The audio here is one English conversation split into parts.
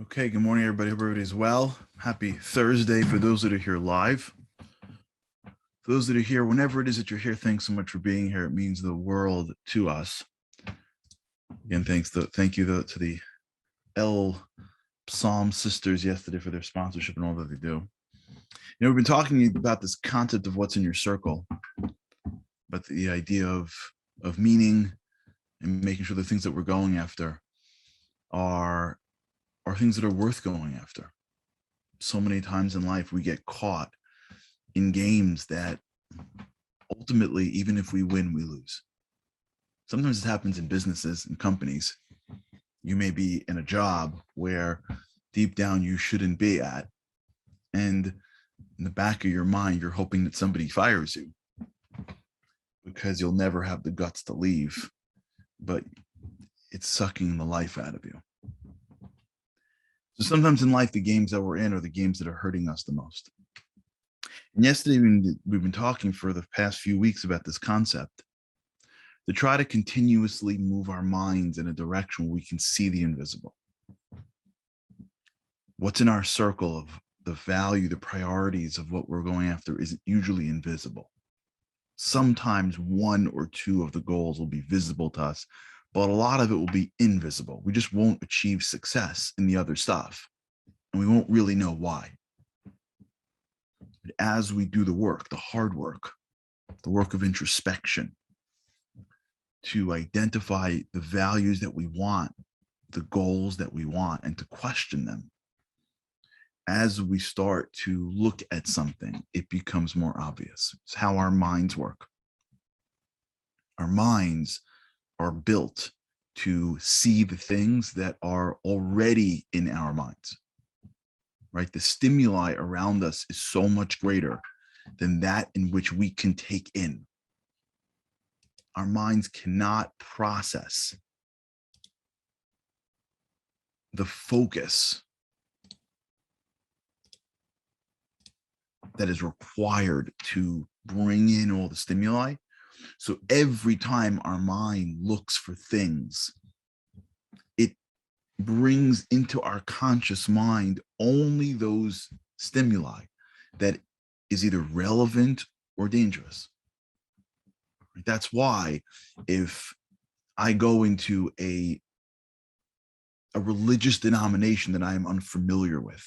Okay, good morning, everybody. Hope everybody's well. Happy Thursday for those that are here live. For those that are here, whenever it is that you're here, thanks so much for being here. It means the world to us. Again, thank you to the L Psalm sisters yesterday for their sponsorship and all that they do. We've been talking about this concept of what's in your circle, but the idea of meaning and making sure the things that we're going after are things that are worth going after. So many times in life we get caught in games that ultimately, even if we win, we lose. Sometimes it happens in businesses and companies. You may be in a job where deep down you shouldn't be at. And in the back of your mind, you're hoping that somebody fires you because you'll never have the guts to leave, but it's sucking the life out of you. So sometimes in life, the games that we're in are the games that are hurting us the most. And yesterday, we've been talking for the past few weeks about this concept to try to continuously move our minds in a direction where we can see the invisible. What's in our circle of the value, the priorities of what we're going after is usually invisible. Sometimes one or two of the goals will be visible to us, but a lot of it will be invisible. We just won't achieve success in the other stuff, and we won't really know why. But as we do the work, the hard work, the work of introspection, to identify the values that we want, the goals that we want, and to question them, as we start to look at something, it becomes more obvious. It's how our minds work. Our minds are built to see the things that are already in our minds, right? The stimuli around us is so much greater than that in which we can take in. Our minds cannot process the focus that is required to bring in all the stimuli. So every time our mind looks for things, it brings into our conscious mind only those stimuli that is either relevant or dangerous. That's why if I go into a religious denomination that I am unfamiliar with,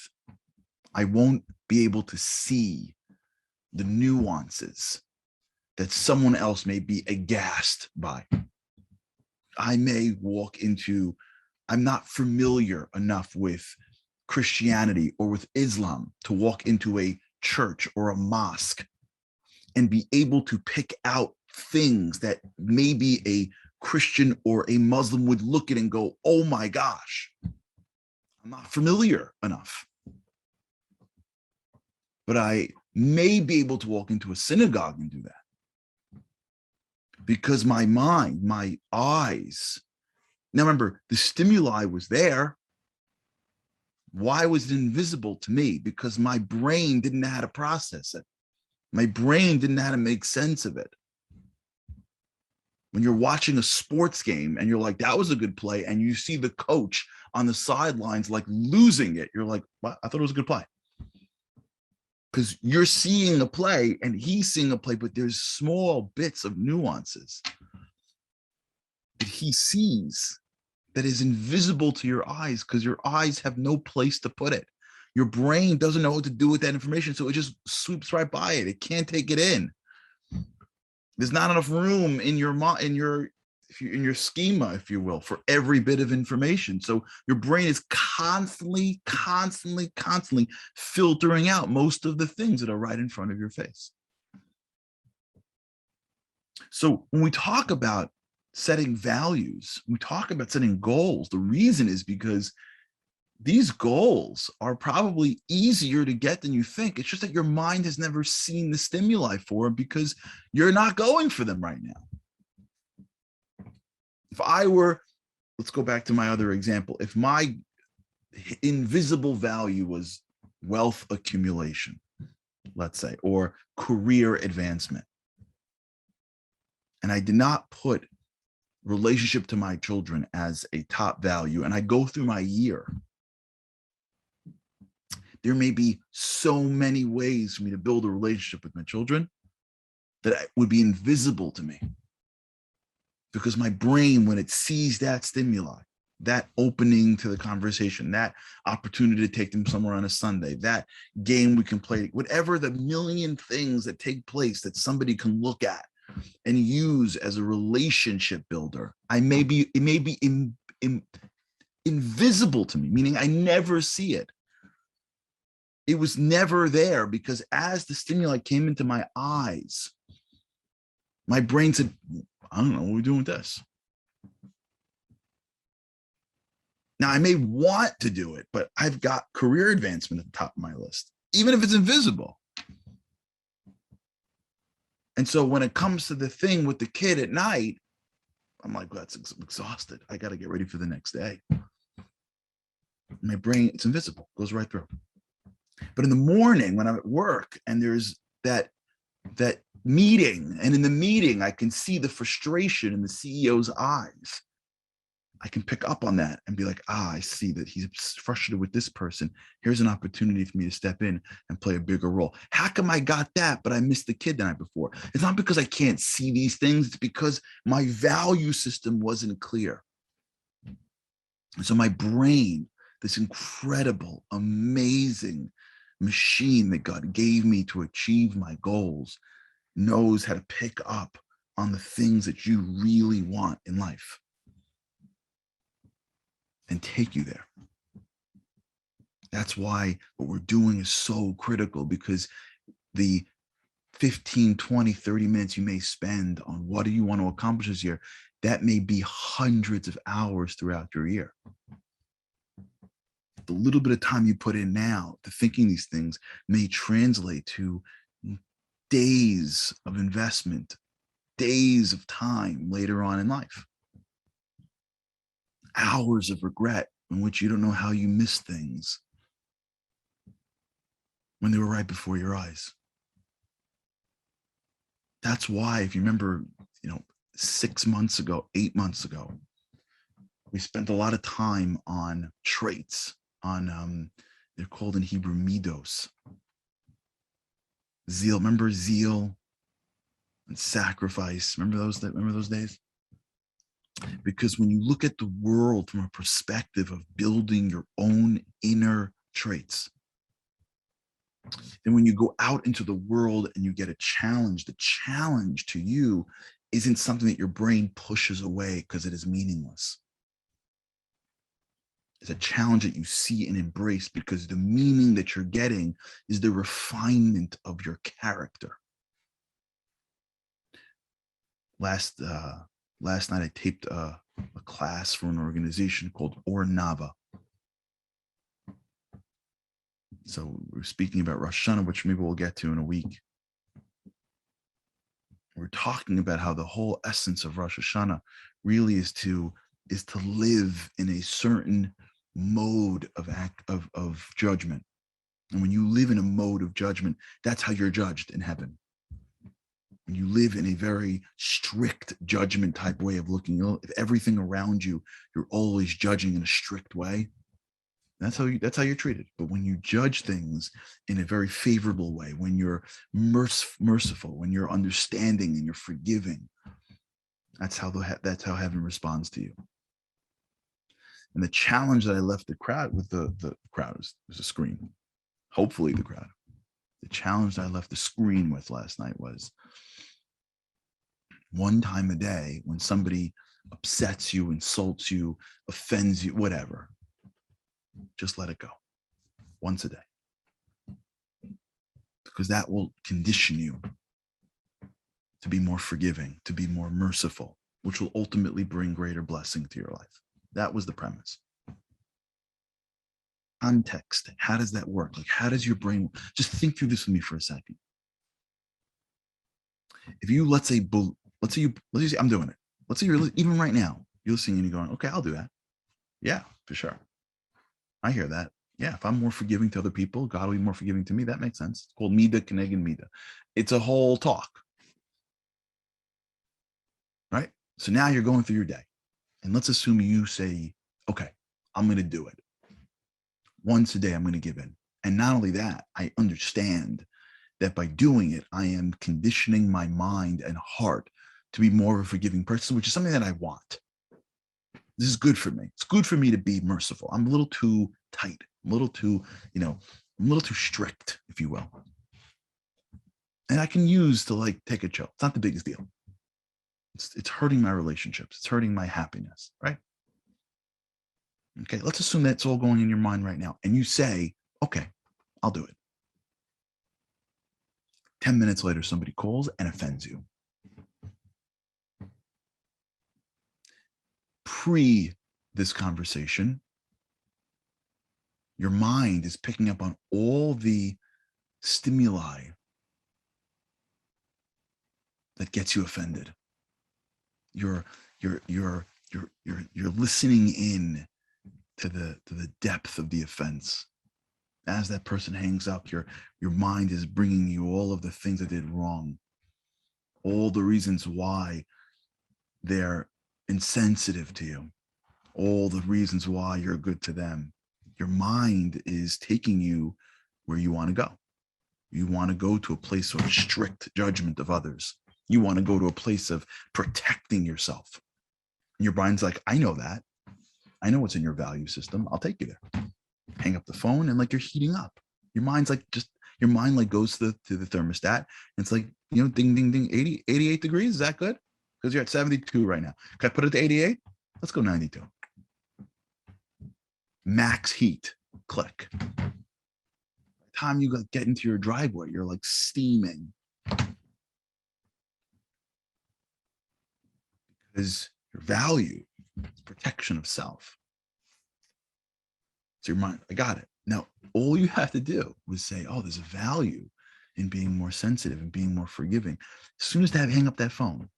I won't be able to see the nuances that someone else may be aghast by. I may walk into, I'm not familiar enough with Christianity or with Islam to walk into a church or a mosque and be able to pick out things that maybe a Christian or a Muslim would look at and go, oh my gosh, I'm not familiar enough. But I may be able to walk into a synagogue and do that because my mind, my eyes, now remember, the stimuli was there. Why was it invisible to me? Because my brain didn't know how to process it. My brain didn't know how to make sense of it. When you're watching a sports game and you're like, that was a good play, and you see the coach on the sidelines like losing it, you're like, what? I thought it was a good play. Because you're seeing a play and he's seeing a play, but there's small bits of nuances that he sees that is invisible to your eyes because your eyes have no place to put it. Your brain doesn't know what to do with that information, so it just sweeps right by it. It can't take it in. There's not enough room in your in your schema, if you will, for every bit of information. So your brain is constantly filtering out most of the things that are right in front of your face. So when we talk about setting values, we talk about setting goals, the reason is because these goals are probably easier to get than you think. It's just that your mind has never seen the stimuli for them because you're not going for them right now. If I were, let's go back to my other example. If my invisible value was wealth accumulation, let's say, or career advancement, and I did not put relationship to my children as a top value, and I go through my year There may be so many ways for me to build a relationship with my children that would be invisible to me, because my brain, when it sees that stimuli, that opening to the conversation, that opportunity to take them somewhere on a Sunday, that game we can play, whatever the million things that take place that somebody can look at and use as a relationship builder, it may be invisible to me, meaning I never see it. It was never there, because as the stimuli came into my eyes, my brain said, I don't know what we're doing with this. Now, I may want to do it, but I've got career advancement at the top of my list, even if it's invisible. And so when it comes to the thing with the kid at night, I'm like, well, that's exhausted. I got to get ready for the next day. My brain, it's invisible, goes right through. But in the morning when I'm at work and there's that meeting, and in the meeting, I can see the frustration in the CEO's eyes. I can pick up on that and be like, I see that he's frustrated with this person. Here's an opportunity for me to step in and play a bigger role. How come I got that, but I missed the kid the night before? It's not because I can't see these things. It's because my value system wasn't clear. And so my brain, this incredible, amazing machine that God gave me to achieve my goals, knows how to pick up on the things that you really want in life and take you there. That's why what we're doing is so critical, because the 15, 20, 30 minutes you may spend on what do you want to accomplish this year, that may be hundreds of hours throughout your year. The little bit of time you put in now to thinking these things may translate to days of investment, days of time later on in life. Hours of regret in which you don't know how you missed things when they were right before your eyes. That's why, if you remember, 6 months ago, 8 months ago, we spent a lot of time on traits, on they're called in Hebrew midos. Zeal, remember zeal and sacrifice? Remember those days? Because when you look at the world from a perspective of building your own inner traits, then when you go out into the world and you get a challenge, the challenge to you isn't something that your brain pushes away because it is meaningless. It's a challenge that you see and embrace, because the meaning that you're getting is the refinement of your character. Last night I taped a class for an organization called Or Nava. So we're speaking about Rosh Hashanah, which maybe we'll get to in a week. We're talking about how the whole essence of Rosh Hashanah really is to live in a certain mode of judgment. And when you live in a mode of judgment, that's how you're judged in heaven. When you live in a very strict judgment type way of looking at everything around you, you're always judging in a strict way. That's how you're treated. But when you judge things in a very favorable way, when you're merciful, when you're understanding and you're forgiving, that's how heaven responds to you. And the challenge that I left the crowd with, the crowd was a screen. Hopefully the crowd. The challenge that I left the screen with last night was, one time a day, when somebody upsets you, insults you, offends you, whatever, just let it go. Once a day. Because that will condition you to be more forgiving, to be more merciful, which will ultimately bring greater blessing to your life. That was the premise. Context. How does that work? Like, how does your brain, just think through this with me for a second. If you, let's say I'm doing it. Let's say you're, even right now, you're listening and you're going, okay, I'll do that. Yeah, for sure. I hear that. Yeah, if I'm more forgiving to other people, God will be more forgiving to me. That makes sense. It's called Mida Keneged Mida. It's a whole talk. Right? So now you're going through your day. And let's assume you say, okay, I'm going to do it. Once a day, I'm going to give in. And not only that, I understand that by doing it, I am conditioning my mind and heart to be more of a forgiving person, which is something that I want. This is good for me. It's good for me to be merciful. I'm a little too tight, I'm a little too, I'm a little too strict, if you will. And I can use to like take a chill. It's not the biggest deal. It's hurting my relationships. It's hurting my happiness, right? Okay, let's assume that's all going in your mind right now. And you say, okay, I'll do it. 10 minutes later, somebody calls and offends you. Pre this conversation, your mind is picking up on all the stimuli that gets you offended. You're listening in to the depth of the offense. As that person hangs up, your mind is bringing you all of the things that did wrong, all the reasons why they're insensitive to you, all the reasons why you're good to them. Your mind is taking you where you want to go. You want to go to a place of strict judgment of others. You want to go to a place of protecting yourself. And your mind's like, I know that. I know what's in your value system. I'll take you there. Hang up the phone and like you're heating up. Your mind's like your mind like goes to the thermostat. And it's like, ding, ding, ding, 88 degrees. Is that good? Because you're at 72 right now. Can I put it to 88? Let's go 92. Max heat, click. By the time you get into your driveway, you're like steaming. Because your value is protection of self. So your mind, I got it. Now, all you have to do was say, oh, there's a value in being more sensitive and being more forgiving. As soon as they hang up that phone,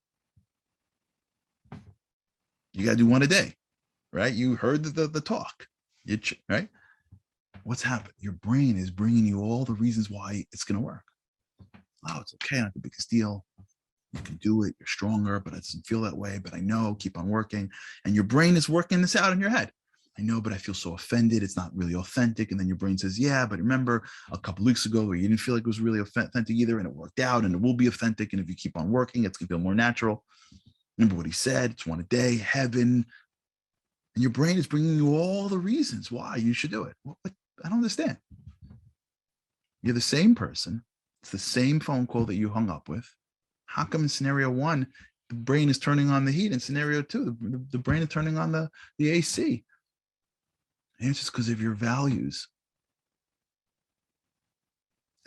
you got to do one a day, right? You heard the talk, right? What's happened? Your brain is bringing you all the reasons why it's going to work. Oh, it's okay. Not the biggest deal. You can do it. You're stronger, but it doesn't feel that way. But I know, keep on working. And your brain is working this out in your head. I know, but I feel so offended. It's not really authentic. And then your brain says, yeah, but remember a couple of weeks ago where you didn't feel like it was really authentic either, and it worked out, and it will be authentic. And if you keep on working, it's going to feel more natural. Remember what he said, it's one a day, heaven. And your brain is bringing you all the reasons why you should do it. What? I don't understand. You're the same person. It's the same phone call that you hung up with. How come in scenario one, the brain is turning on the heat? In scenario two, the brain is turning on the AC. And it's just because of your values.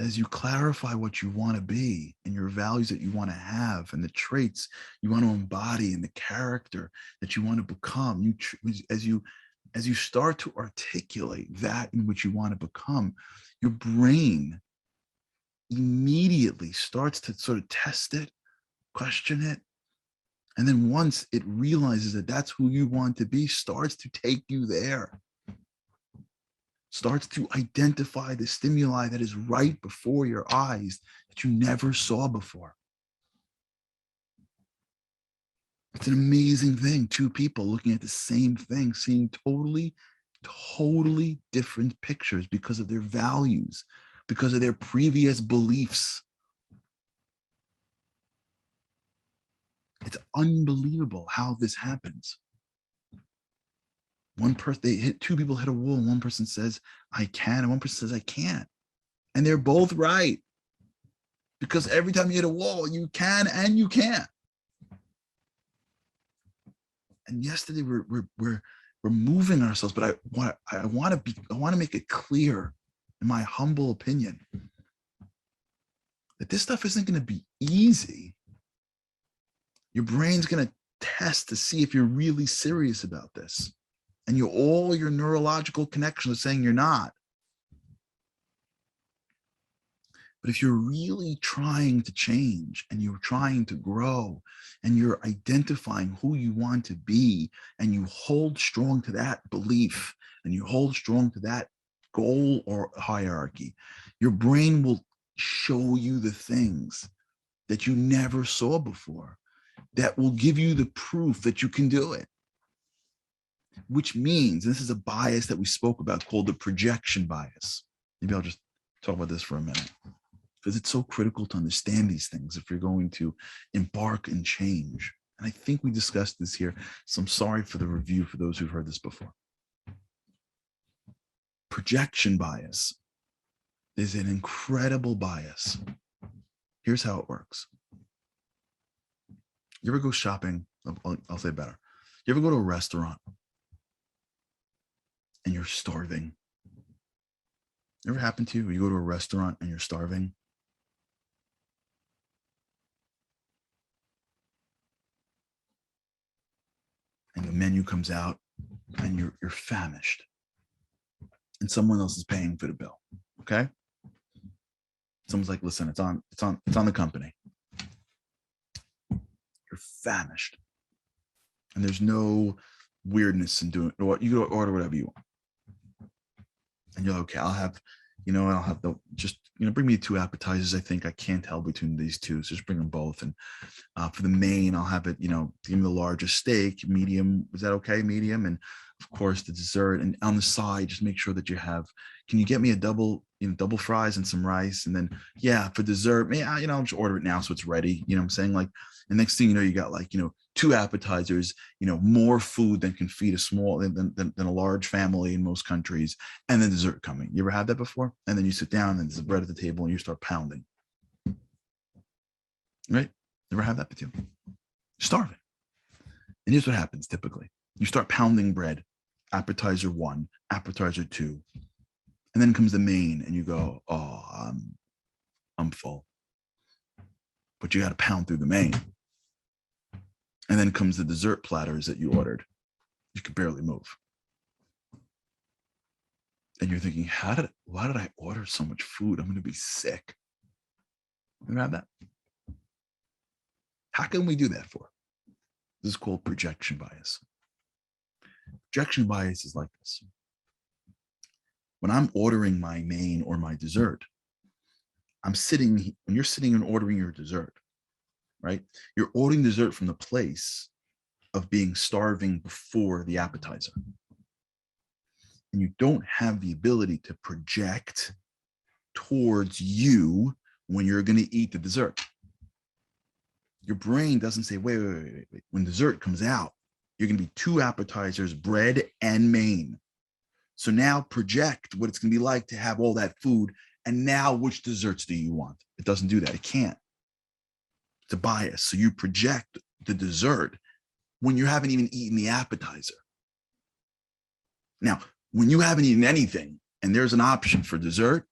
As you clarify what you want to be and your values that you want to have and the traits you want to embody and the character that you want to become, as you start to articulate that in which you want to become, your brain immediately starts to sort of test it, question it. And then once it realizes that that's who you want to be, starts to take you there. Starts to identify the stimuli that is right before your eyes that you never saw before. It's an amazing thing. Two people looking at the same thing, seeing totally different pictures because of their values, because of their previous beliefs. It's unbelievable how this happens. Two people hit a wall, and one person says, I can, and one person says, I can't. And they're both right. Because every time you hit a wall, you can and you can't. And yesterday we're moving ourselves, but I want to make it clear, in my humble opinion, that this stuff isn't going to be easy. Your brain's going to test to see if you're really serious about this. And all your neurological connections are saying you're not. But if you're really trying to change and you're trying to grow and you're identifying who you want to be and you hold strong to that belief and you hold strong to that goal or hierarchy, your brain will show you the things that you never saw before that will give you the proof that you can do it. Which means, this is a bias that we spoke about called the projection bias. Maybe I'll just talk about this for a minute, because it's so critical to understand these things if you're going to embark in change. And I think we discussed this here, so I'm sorry for the review for those who've heard this before. Projection bias is an incredible bias. Here's how it works. You ever go shopping? I'll say better. You ever go to a restaurant and you're starving? Ever happened to you? You go to a restaurant and you're starving? And the menu comes out and you're famished. And someone else is paying for the bill. Okay? Someone's like, listen, it's on the company. You're famished. And there's no weirdness in doing what you go order whatever you want. And you're like, okay, I'll have bring me 2 appetizers. I think I can't tell between these two. So just bring them both. And for the main, I'll have it, give me the largest steak, medium. Is that okay? Medium. And of course the dessert. And on the side, just make sure that you have, can you get me a double fries and some rice? And then, yeah, for dessert, I'll just order it now so it's ready. You know what I'm saying? Like, the next thing you know, you got 2 appetizers, more food than can feed than a large family in most countries, and then dessert coming. You ever had that before? And then you sit down and there's bread at the table and you start pounding. Right? Never had that with you? Starving. And here's what happens typically. You start pounding bread, appetizer 1, appetizer 2, and then comes the main and you go, oh, I'm full. But you got to pound through the main. And then comes the dessert platters that you ordered. You could barely move. And you're thinking, why did I order so much food? I'm going to be sick. You have that? How can we do that for? This is called projection bias. Projection bias is like this. When I'm ordering my main or my dessert, when you're sitting and ordering your dessert, right? You're ordering dessert from the place of being starving before the appetizer. And you don't have the ability to project towards you when you're going to eat the dessert. Your brain doesn't say, wait. When dessert comes out, you're going to be 2 appetizers, bread and main. So now project what it's going to be like to have all that food. And now which desserts do you want? It doesn't do that. It can't. It's a bias. So you project the dessert when you haven't even eaten the appetizer. Now, when you haven't eaten anything and there's an option for dessert,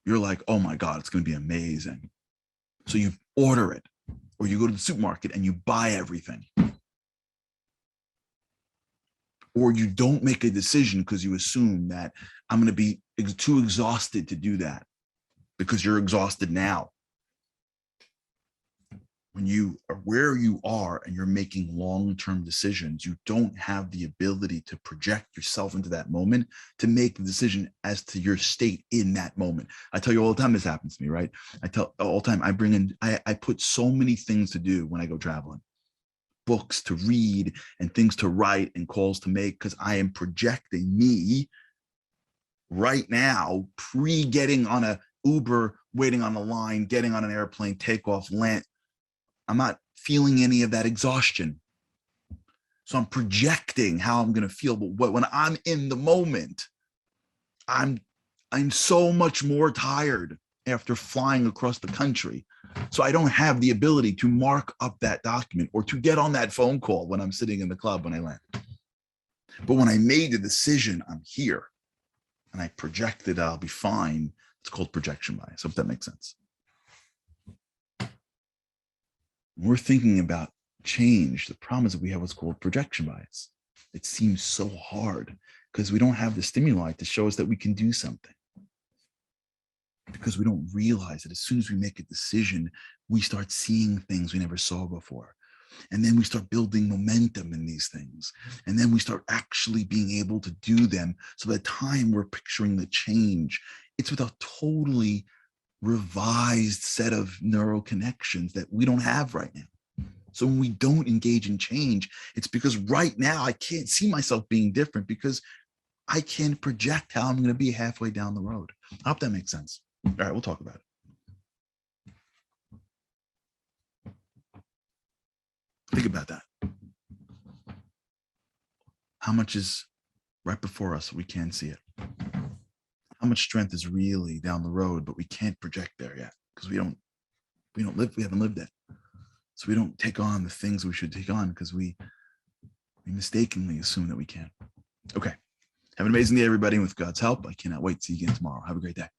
you're like, oh my God, it's going to be amazing. So you order it, or you go to the supermarket and you buy everything. Or you don't make a decision because you assume that I'm going to be too exhausted to do that because you're exhausted now. When you are where you are and you're making long-term decisions, you don't have the ability to project yourself into that moment to make the decision as to your state in that moment. I tell you all the time, this happens to me, right? I tell all the time, I put so many things to do when I go traveling, books to read and things to write and calls to make, because I am projecting me right now, getting on a Uber, waiting on the line, getting on an airplane, takeoff, land. I'm not feeling any of that exhaustion. So I'm projecting how I'm going to feel. But when I'm in the moment, I'm so much more tired after flying across the country. So I don't have the ability to mark up that document or to get on that phone call when I'm sitting in the club when I land. But when I made the decision, I'm here and I projected I'll be fine. It's called projection bias. Hope that makes sense. We're thinking about change. The problem is that we have what's called projection bias. It seems so hard because we don't have the stimuli to show us that we can do something. Because we don't realize that as soon as we make a decision, we start seeing things we never saw before. And then we start building momentum in these things. And then we start actually being able to do them. So by the time we're picturing the change, it's with a totally revised set of neural connections that we don't have right now. So when we don't engage in change, it's because right now I can't see myself being different because I can project how I'm going to be halfway down the road. I hope that makes sense. All right, we'll talk about it. Think about that. How much is right before us? We can't see it. How much strength is really down the road, but we can't project there yet because we haven't lived it. So we don't take on the things we should take on because we mistakenly assume that we can. Okay. Have an amazing day, everybody. And with God's help, I cannot wait to see you again tomorrow. Have a great day.